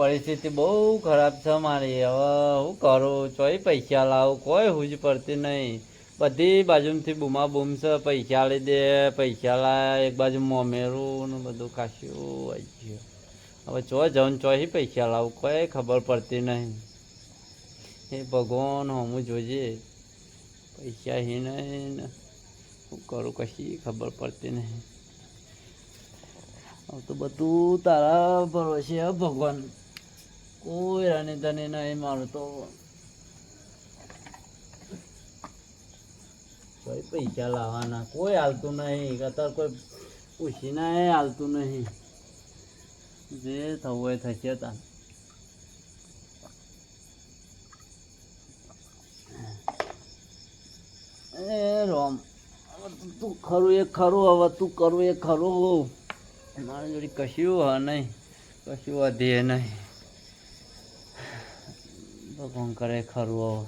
પરિસ્થિતિ બહુ ખરાબ છે મારી. હવે હું કરું? ચોય પૈસા લાવું, કોઈ હુજ પડતી નહીં. બધી બાજુથી બૂમા બૂમ છે, પૈસા લઈ દે, પૈસા લાય. એક બાજુ મોમેરું ને બધું ખાસ્યું આવી ગયું. હવે ચો જઉં ચોય પૈસા લાવું, કોઈ ખબર પડતી નહીં. એ ભગવાન હમું જોજે. પૈસા હી નહીં ને શું કરું કશી ખબર પડતી નહીં. હવે તો બધું તારા ભરોસે ભગવાન. કોઈ રાની તને નહીં મારું તો. કોઈ પૈસા લાવવાના કોઈ હાલતું નહીં. અત્યારે કોઈ પૂછીને હાલતું નહીં. જે થવું હોય થશે તા. એ રોમ તું ખરું એ ખરું. હવે તું કરું એ ખરું. મારી જોડે કશું હ નહીં, કશું વધે નહીં. ભગવાન કરે ખરું હવે.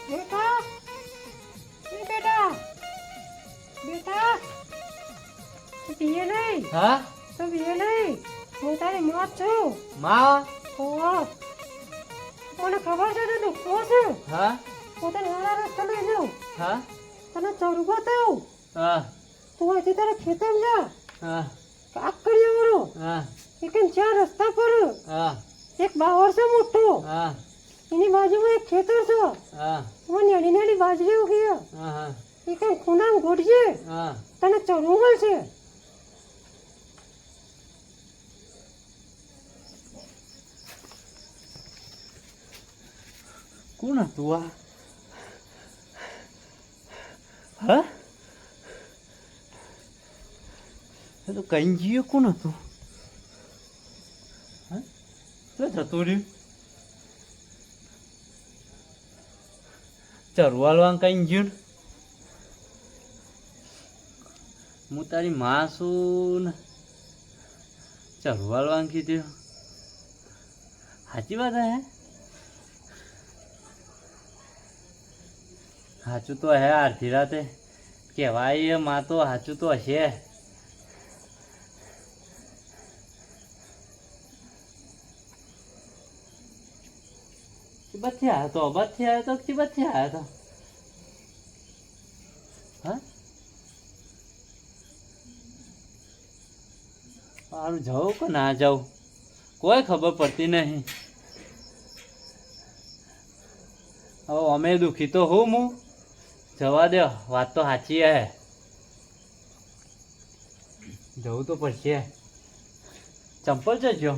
બેટા એ બેટા બેટા પીએ નહીં. હા તો પીએ નહીં. હું તારી મોત છું. માં. ઓહ મને ખબર છે તું દુખતો છે. હા હું તને સારા રસ્તે લઈ જાઉં. હા તને ચરું બતાવું. હા તું અહીંથી તારા ખેતર જા. હા કાક કરી અમારો. હા એક ચાર રસ્તા પર હા એક બાવર છે મોટો. હા એની બાજુમાં એક ખેતર છે. હા એમાં નાની નાની બાજરી ઉગી. હા એક ખૂણામ ગોઠજે. હા તને ચડવું મળશે. કોણ હતું આ? હા એ તો કઈ ગયું. કોણ હતું? હા તો જતું રહ્યું. ચરવાલવા કઈ ગયું. હું તારી માં છું ને ચરવાલવા કીધું. સાચી વાત હે. સાચું તો હે. અડધી રાતે કહેવાય માં તો સાચું તો હશે. બચ્ચે આવ્યો તો બચ્ચે આવ્યો તો બચ્ચે આવ્યો તો. હા સારું જાઉં કે ના જાઉં કોઈ ખબર પડતી નહીં. હવે અમે દુઃખી તો હું જવા દો. વાત તો સાચી હે. જવું તો પડશે. ચંપલ જજો.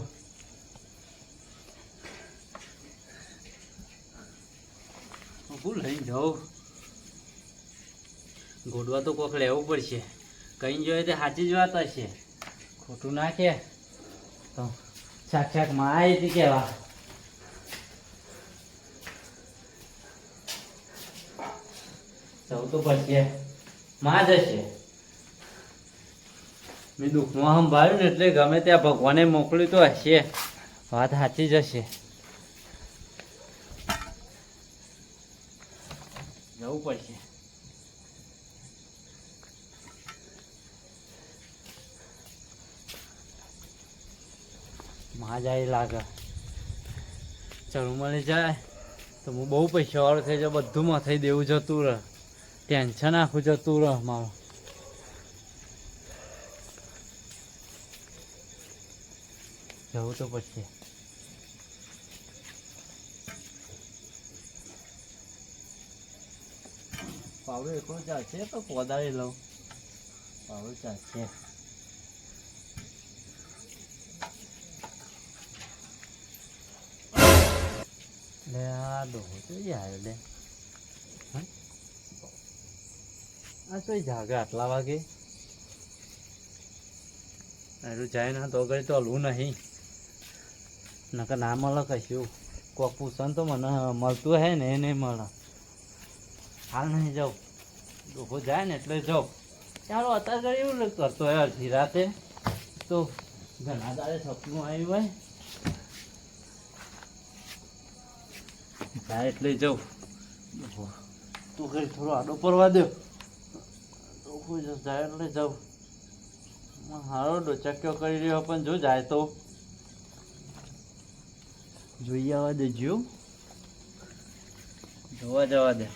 હું લઈને જાઉં. ગોડવા તો કોક લેવું પડશે. કઈ જોઈએ તે સાચી જ વાત હશે. ખોટું ના કે તો સાક્ષાત માં આવી હતી કેવા. જવું તો પડશે. માં જ હશે. મેં દુઃખમાં સંભાળ્યું ને એટલે ગમે ત્યાં ભગવાને મોકલ્યું તો હશે. વાત સાચી જ હશે. જવું પડશે. માં જાય લાગે. ચરું મળી જાય તો હું બહુ પૈસા વાળો થઈ જાય. બધું મથાઈ દેવું જતું રહે. ટેન્શન આખું જતું રહે મારું. જવું તો પડશે. પાવડો એકલો ચાલશે તો કોદાળી લઉં. પાવડો ચાલશે. લે આ ડોહો તો આવ્યો લે. આ તો જાગે આટલા વાગે. એનું જાય ના તો આગળ તો હલવું નહીં. નકર ના મળે કશું. કોક પૂછન તો મને મળતું હે ને એ નહીં મળે. હાલ નહીં જાઉં. ડોહો જાય ને એટલે જાઉં. ચાલો અત્યારે એવું કરતો હોય અડધી રાતે તો ઘણા દાડે સપનું આવ્યું હોય જાય એટલે જવું તું ઘરે થોડો આડો પડવા દો તો જાય એટલે જાઉં હારો ડોચાક્યો કરી રહ્યો પણ જો જાય તો જોઈ આવવા દેજો જોવા જવા દે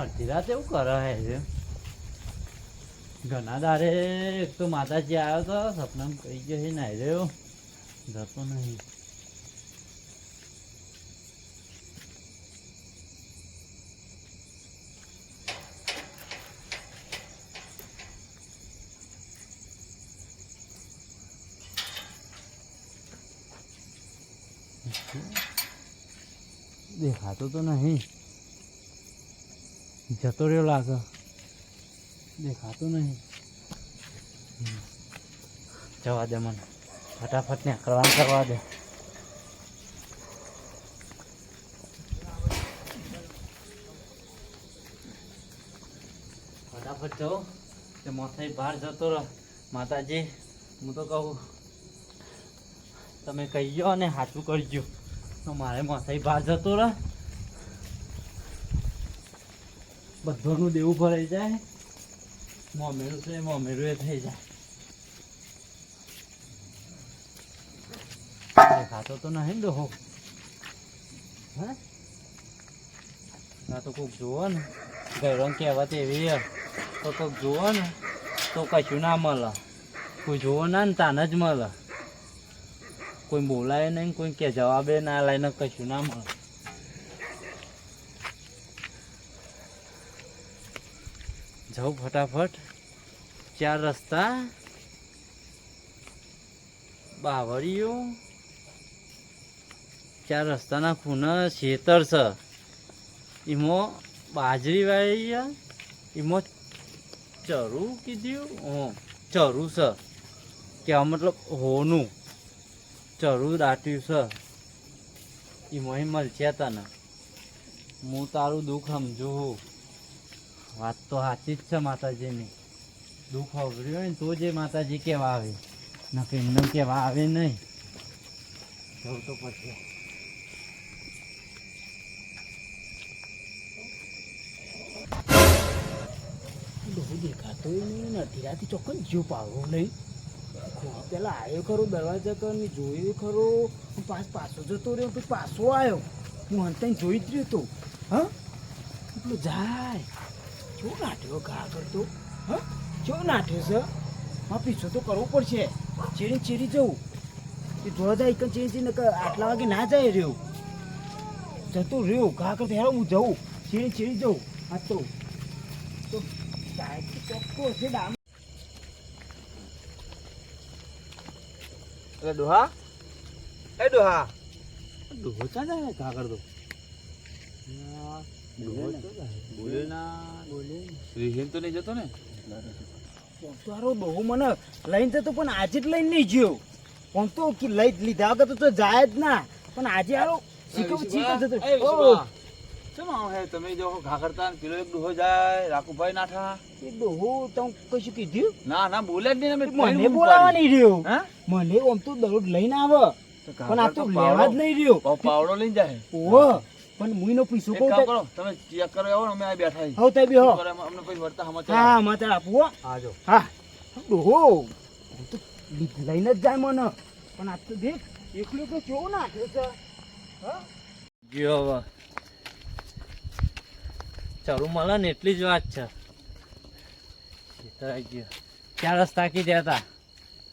અડધી રાત એવું કરે છે ઘણા દાડે એક તો માતાજી આવ્યો તો સપનામાં કહી ગયો છે નાઈ રહ્યો જતો નહીં દેખાતો તો નહીં જતો રહ્યો લાગે દેખાતો નહીં જવા દે મને ફટાફટ ને કરવાનું કરવા દે ફટાફટ જાઓ તે મોથાઈ બહાર જતો રહો માતાજી હું તો કહું તમે કહી ગયો અને સાચું કરજો તો મારે મોથાઈ બહાર જતો રહે બધોનું દેવું ભરાઈ જાય મોમેરું છે મોમેરું એ થઈ જાય દેખાતો તો નહીં ને ડોહો હે ના તો કોઈક જુઓ ને ગૌરંગ કહેવત એવી તો કોઈક જુઓ ને તો કશું ના મળે કોઈ જુઓ ના ને તાને જ મળે કોઈ બોલાય નહીં કોઈ કે જવાબે ના લઈને કશું ના મળે જાઉં ફટાફટ 4 રસ્તા બાવળીઓ 4 રસ્તાના ખૂણા ખેતર છે એમાં બાજરી વાળી એમાં ચરું કીધું ચરું છે કહેવા મતલબ હોનું ચરું દાટ્યું છે એમાં મળશે તને હું તારું દુઃખ સમજુ છું વાત તો સાચી જ છે માતાજીની દુઃખ અવર્યું હોય ને તો જે માતાજી કહેવા આવે નકે એમને કહેવા આવે નહીં જવું તો પછી બહુ દેખાતો નહીં અડધી રાતે ચોક્કસ જીવ પાવરો નહીં પેલા આવ્યો ખરો દરવાજા કરીને જોયું ખરો પાછો જતો રહ્યો પછી પાછો આવ્યો હું અંતાઈ જોઈ જ રહ્યો તો હા એટલું જાય જો નાઠ્યો ઘા કરતો હા જો નાઠ્યો છે હા પીછો તો કરવો પડશે ચેડી જવું એ જોવા જાય કે ચેડી આટલા વાગે ના જાય રહ્યો જતો રહ્યો ઘા કરતો હેરો હું જઉં ચેડી જવું હા તો ચોખ્ખો છે ડામ ડોહા એ ડોહા ડોહો ચા જાય ઘા કરતો બોલે ના રિહેન તો નહીં જતો ને તારો ડોહો મને લઈને જતો પણ આજે જ લઈને નહીં ગયો પણ તો લઈ લીધા વગર તો જાય જ ના પણ આજે આરો તમે જો ઘા કરતા પેલો એક ડોહો જાય રાખુભાઈ નાઠા એ ડોહો તમે કશું કીધું ના બોલે જ નહીં મને બોલાવા નહીં રહ્યો મને આમ તો દરરોજ લઈને આવે પણ આ તો લેવા જ નહીં રહ્યો પાવડો લઈને જાય ઓહો પણ મુઈનો પૈસો કહું કરો તમે ચેક કરો આવો ને અમે આ બેઠા હો તે બી હો અમને પછી વર્તા સમાચાર હા સમાચાર આપું હો આજો હા ડોહો આમ તો લઈને જ જાય મને પણ આ તો દેખ એકલો તો કેવો નાખ્યો છે હા ગયો હવે ચરું મળે ને એટલી જ વાત છે ગયો 4 રસ્તા કીધા હતા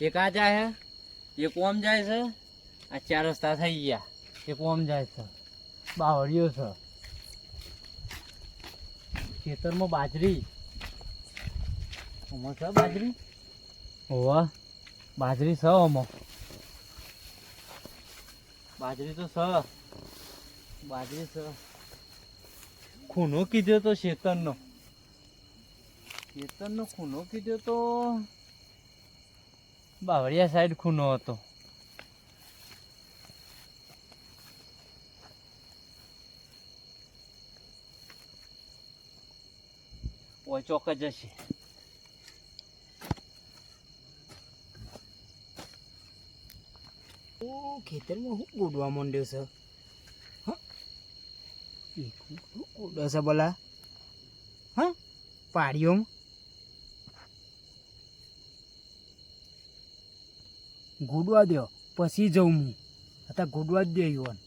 એક આ જાય છે એક ઓમ જાય છે આ 4 રસ્તા થઈ ગયા એક ઓમ જાય છે બાવળીઓ છે ખેતરમાં બાજરી આમાં છે બાજરી હોવા બાજરી છે આમાં બાજરી તો છે બાજરી છે ખૂનો કીધો તો ખેતરનો ખૂનો કીધો તો બાવળિયા સાઈડ ખૂનો હતો ચોક જ હશે. ઓ ખેતરમાં હું ગોડવા માંડ્યો છે હા ગોડો છે બોલા હા પાડીઓમાં ગોડવા દો પછી જઉં હું અત્યારે ગોડવા જ દે યુવાન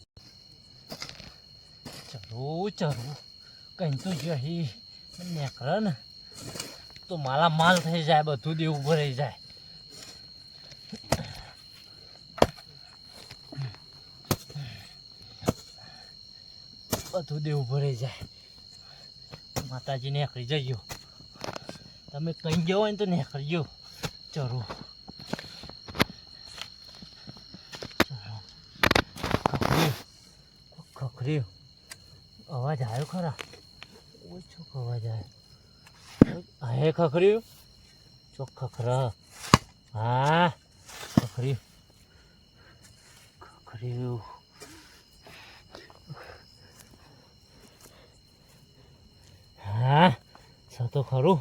ચરું કઈ તો જહી નીકળે ને તો માલા માલ થઈ જાય, બધું દેવું ભરાઈ જાય. બધું દેવું ભરાઈ જાય. માતાજી નીકળી જજો. તમે કઈ ગયો હોય ને તો નીકળી ગયો. ચરું ખખર્યું અવાજ આવ્યો ખરા? ઓછો અવાજ આવ્યો. હે ખખર્યું ચોક ખખરા. હા ખખર્યું ખખર્યું. હા સતો ખરું,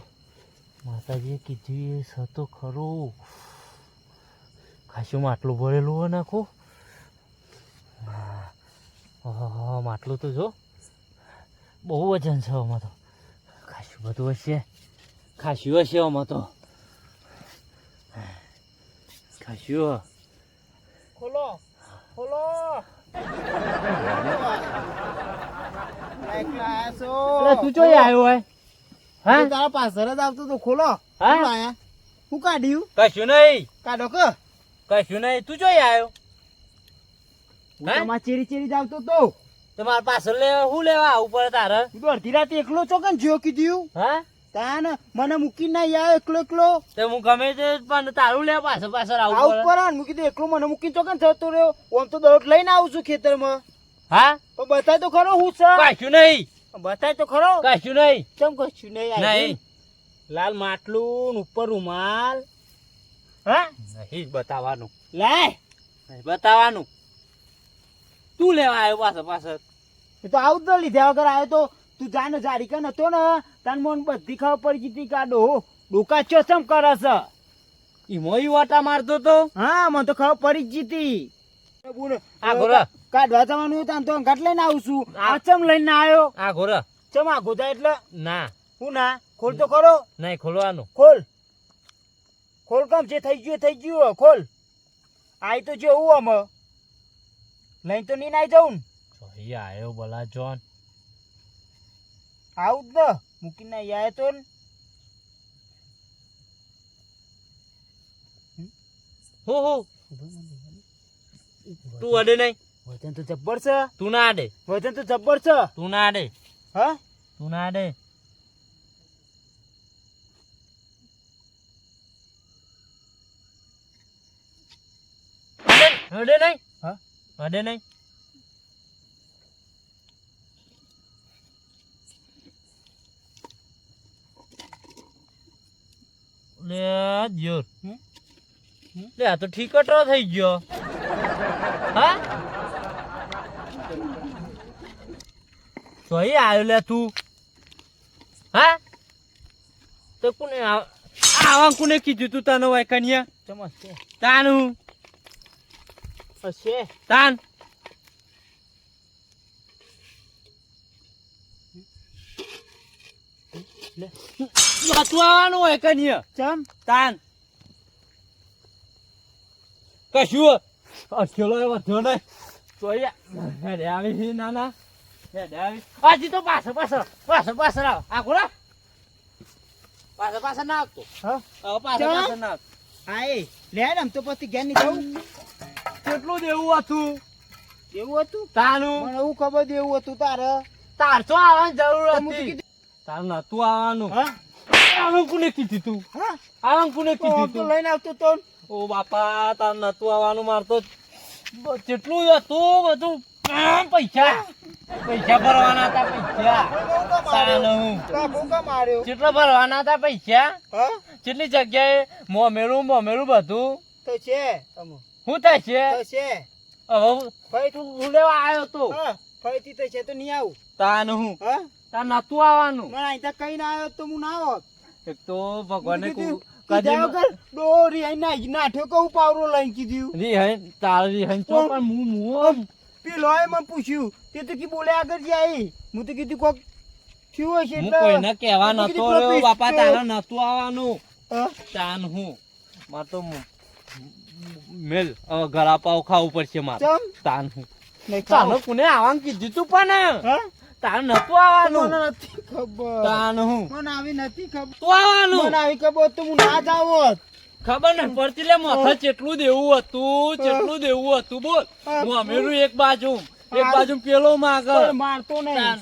માતાજીએ કીધું એ સતો ખરું. ખાસું માટલું ભરેલું હોય નાખું. હા માટલું તો જો બહુ વજન છે આમાં તો. ખાસું બધું હશે, ખાસું હશે આમાં તો. ખાસું ખોલો ખોલો તું ચોઈ આવ્યો હોય? હા તારા પાછળ જ આવતો તો ખોલો હા હું કાઢ્યું કશું નહીં, કાઢો કે કશું નહીં. તું ચોઈ આવ્યો? તમારે ચેરી ચેરી જ આવતો તો તમારા પાછળ શું લેવા આવું પડે તારે? તું તો અડધી રાતે એકલો છો કે જો કીધું હા તાન મને મૂકીને ના યાર એકલો એકલો તો હું ગમે તે પણ તારું લે પાછળ પાછળ આવું આવું પડે. પર મૂકી દે એકલો મને મૂકીને ચોકન થતો રહ્યો. આમ તો દોડ લઈને આવું છું ખેતરમાં. હા પણ બતાય તો ખરો હું છે કશું નહીં, બતાય તો ખરો કશું નહીં. ચમ કશું નહીં નહીં લાલ માટલું ને ઉપર રૂમાલ હા નહીં બતાવવાનું, લાય નહીં બતાવવાનું. તું લેવા આવ્યો પાછળ પાછળ? એ તો આવું જ ન લીધા વગર આવ્યો તો તું જાને જાડી કે નતો ને તાન મને બધી ખબર પડી ગઈ હતી કે આ ડોકા ચોસમ કરે છે. ઈમોઈ વાટા મારતો તો. હા મને તો ખબર પડી જ હતી. આ ઘોરા કાઢવા જવાનું હોય તાન તો અંગાટ લઈને આવું છું. આ ચમ લઈને આવ્યો? આ ઘોરા ચમ આ ગોધા એટલે ના હું ના ખોલ તો ખરો. નહીં ખોલવાનું. ખોલ ખોલ કામ જે થઈ ગયું એ થઈ ગયું. ખોલ આઈ તો જેવું આમ લઈને તો નહીં નાઈ જવું ને. જોઈ આવ્યો ભલા જોન. આવું જ ને મૂકીને આવ્યા તો ને. હું તું અડે નહીં. વજન તો જબ્બર છે. તું ના અડે, વજન તો જબ્બર છે. તું ના અડે, હા તું ના અડે. અડે નહીં. હા અડે નહીં. લે જોર લે આ તો ઠીકટો થઈ ગયો. હા જોઈ આવ્યો લે તું. હા તો કોને આવા કોને કીધું તું તને વાયકનિયા? ચમચ તાનું હશે તાન લે તું આવવાનું વાયકનિયા ચમ તાન કશું અઠેલો વધ્યો નહીં. જોઈ હેડે આવી છે નાના હેડે આવી. હજી તો પાછળ પાછળ પાછળ પાછળ આવ. આ ઘોડા પાછળ પાછળ ના આવતો. હા હવે પાછળ પાછળ ના આવતો. આય લે આમ તો પછી ઘેર ની જવું. કેટલું દેવું હતું એવું હતું તાનું? મને એવું ખબર છે એવું હતું તારે. તારસો આવવાની જરૂર તો હું તો હતી. કીધું. તાર નતું આવવાનું. હા આવું કોને કીધું તું? હા આવું કોને તો કીધું આમ તો તું? લઈને આવતો તો ને. ઓ બાપા તાર નતું આવવાનું. મારતો કેટલું હતું બધું પૈસા પૈસા ભરવાના હતા. પૈસા તાનું કાકુ કા માર્યો. કેટલા ભરવાના હતા પૈસા? હા કેટલી જગ્યાએ મોમેરું બધું તો છે અમો શું થશે? તો છે હવે ફરી તું હું લેવા આવ્યો તો હા ફરીથી તો છે તો નહીં આવું. તાન હું હા તાર નતું આવવાનું. મને અહીં કઈ ના આવ્યો તો હું ના આવત. એક તો ભગવાને કીધું, કદી કીધા વગર દોરી આઈને નાઠ્યો કહું પાવરો લઈને કીધું રિહાઈ તાર રિહાઈ તો પણ હું પેલો એ મને પૂછ્યું તે તો કી બોલે આગળ જાય હું તો કીધું કોક થયું હશે એટલે કોઈને કહેવા મેં નતો કીધું રહ્યો પેલો બાપા પિસ્તો. તારે નતું આવવાનું હા? તાન હું માર તો મેલ ગળા પાવ ખાવું પડશે મારે ચમ તાન હું નહીં તાને ખાવ. કોને આવવાનું કીધું તું પણ હા? તારે નતું આવવાનું મને નથી ખબર તાન હું મને આવી નથી ખબર તું આવવાનું મને આવી ખબર હોત તો હું ના જ આવત. ખબર ને પડતી લે માથે કેટલું દેવું હતું કેટલું દેવું હતું બોલ હું અમેરું એક બાજુ પેલો માગ પણ મારતો નહીં તાન.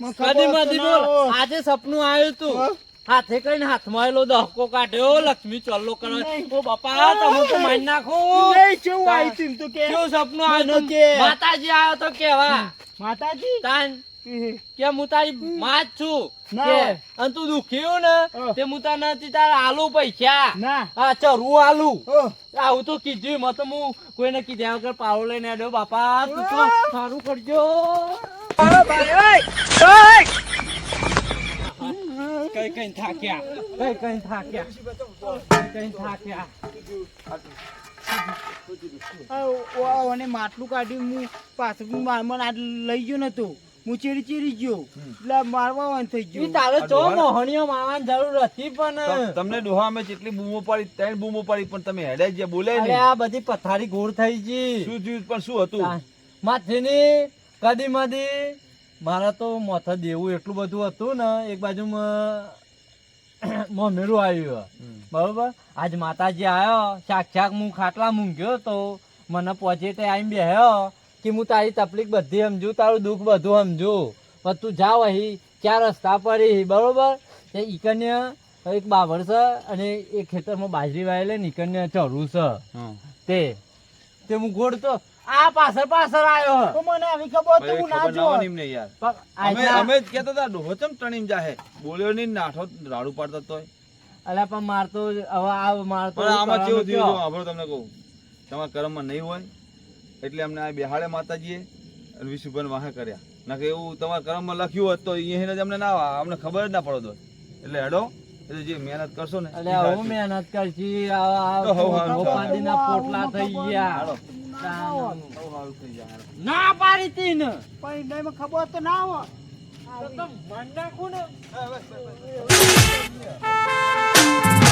મને ખબર કદી હોત તો મધી ના બોલ આવત. આજે સપનું આવ્યું તું હા? હાથે કઈને હાથમાં એલો દહકો કાઢ્યો લક્ષ્મી ચોલ્લો કરે નહીં. ઓ બાપા તમે તો મારી નાખો નહીં, કેવું આવ્યું તું એમ તો કે કેવું સપનું આવ્યું મને તું? કે. માતાજી આવ્યો તો કેવા માતાજી તાન કે હું તારી માં જ છું ના કે હોય. અને તું દુખ્યું ને હા. તે હું તને નથી તારા આલુ પૈસા ના હા ચરવું આલુ ઓહ, આવું તો કીધું મત હું કોઈને કીધા વગર પાવડો લઈને આવ્યો બાપા તું તો સારું કરજો કઈ કઈ થાક્યા કઈ થાક્યા અને માટલું કાઢ્યું હું પાછું મને આ લઈ ગયો નતો હું ચેરી ગયો એટલે મારવા થઈ ઈ ગયું તારે આ ચો ડોહાને- મોહણીઓ મારવાની જરૂર હતી પણ તમને ડોહા અમે જેટલી બૂમો પાડી ત્રણ બૂમો પાડી પણ તમે હેડે જે બોલે અરે નહીં આ બધી પથારી ગોળ થઈ ગઈ શું થયું પણ શું હતું માથેની કદી મધી મારા તો માથે દેવું એટલું બધું હતું ને એક બાજુ મમેરું આવ્યું બરોબર આજ માતાજી આવ્યો સાક્ષાત હું ખાટલા મૂંઘ્યો તો મને પોજેટે આવીને બેહ્યો કે હું તારી તકલીફ બધી સમજુ તારું દુઃખ બધું સમજુ પણ તું જાવ અહીં ચાર રસ્તા પર બરોબર તે ઈકન્ય એક બાબર છે અને એક ખેતરમાં બાજરી વાયેલી ને ઈકન્ય ચરું છે તે હું ગોળતો આ પાછળ આવ્યો તો મને આવી ખબર તો હું ના ખબર ના જો હોય ને એમને યાર અમે અલ્યા અમે જ કહેતા હતા ડોહો ચમ ટણીમ જાહે બોલ્યો નહીં નાઠો રાડું પાડતા તોય પણ મારતો હવે આ મારતો પણ આમાં કેવું થયું કયો? જો આપણો તમને કહું તમારા કર્મમાં નહીં હોય એટલે અમને આ બેહાડે માતાજીએ અને વિશુભાઈ વાહે કર્યા ના કે એવું તમારા કર્મમાં લખ્યું હોત તો અહીંયા જ અમને ના આવે, અમને ખબર જ ના પડો તો એટલે હેડો એટલે જે મહેનત કરશો ને અલ્યા હું મહેનત કરશી તો હવ હારું ગોપાલજીના પોટલા થઈ ગયા હાલો. તાન. બહુ સારું થઈ જાય હાલો. ના પાડી તી ને પણ એમાં ખબર તો ના હોય તો મન નાખું ને હા, બસ, બસ, બસ.